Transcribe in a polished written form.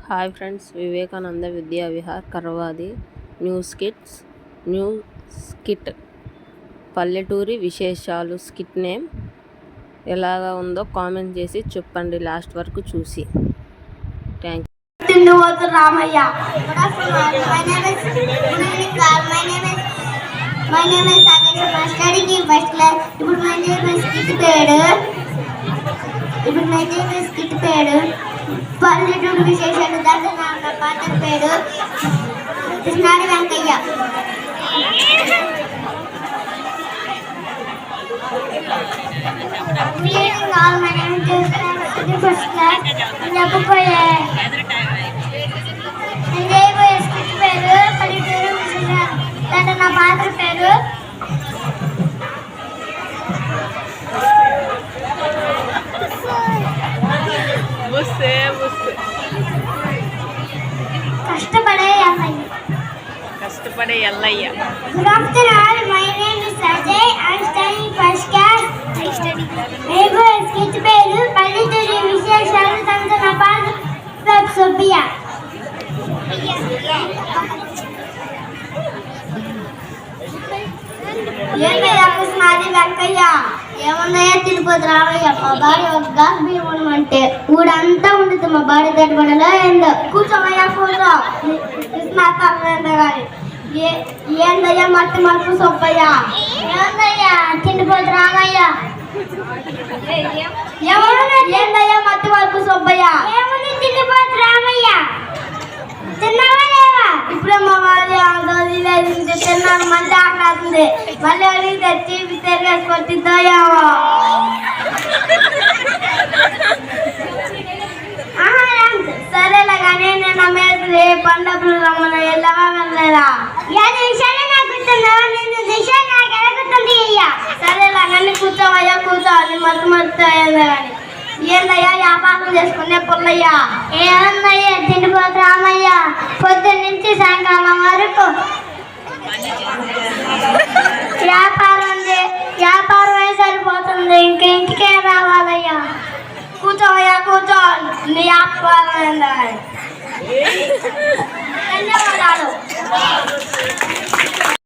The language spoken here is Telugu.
హాయ్ ఫ్రెండ్స్, వివేకానంద విద్యా విహార్ కర్వాది న్యూ స్కిట్ పల్లెటూరి విశేషాలు. స్కిట్ నేమ్ ఎలాగా ఉందో కామెంట్ చేసి చెప్పండి లాస్ట్ వరకు చూసి. Thank you. Ramayya. My name is Akash. I'm studying in first class. ఇప్పుడు my name is Skit పేరు. పల్లెటూరు విశేషాలు. దాంట్లో నా పాత్ర పేరు కృష్ణాడి Venkayya. Reading all my name is first class. చెప్పబోయే స్కిట్ పేరు పల్లెటూరు విశేషాలు. దాంట్లో నా పాత్ర పేరు కష్టపడే Ellayya. Good afternoon. My name is Ajay. I'm studying first class. నేను స్కిట్ పేరు పల్లెటూరి విశేషాలు. దాంట్లో నా పాత్ర సుబ్బయ్య. కృష్ణాది వెంకయ్య. ఏమన్నాయా తిరుపతి రామయ్య. మా భార్య ఒక గ్లాస్ బియ్యం ఉండమంటే ఊడంతా ఉంటుంది. మా భార్య తట్టుబడిలో ఏందో కూర్చోమయ్యా కూర్చో కానీ ఏందయ్యా మట్టి మలుపు సొప్పయ్య. ఏందయ్యా తిండిపోతు రామయ్య. ఏందయ్యా మట్టి మలుపు సొప్పయ్య. ఏముంది తిండిపోతు రామయ్య. తిన్నావా లేవా? ఇప్పుడే మా భార్య తిన్నాను. మంచి ఆకలి మళ్ళీ అడిగితే తీపి తిరిగేసుకొని తిందాయావా. సరేలే కానీ నేను అమ్మేది పండుగలు రమ్మని వెళ్ళవా వెళ్ళలేదా? సరేలే కానీ కూర్చోవయ్యా కూర్చో. అని మత్తు అయ్యింది కానీ ఏందయ్యా వ్యాపారం చేసుకునే పుల్లయ్యా. ఏమన్నయ్యా తిండిపోతు రామయ్య. పొద్దున్న నుంచి సాయంకాలం వరకు వ్యాపారమే సరిపోతుంది. ఇంకా ఇంటికే రావాలయ్యా. కూర్చోవయ్యా కూర్చో. నీ వ్యాపారం ధన్యవాదాలు.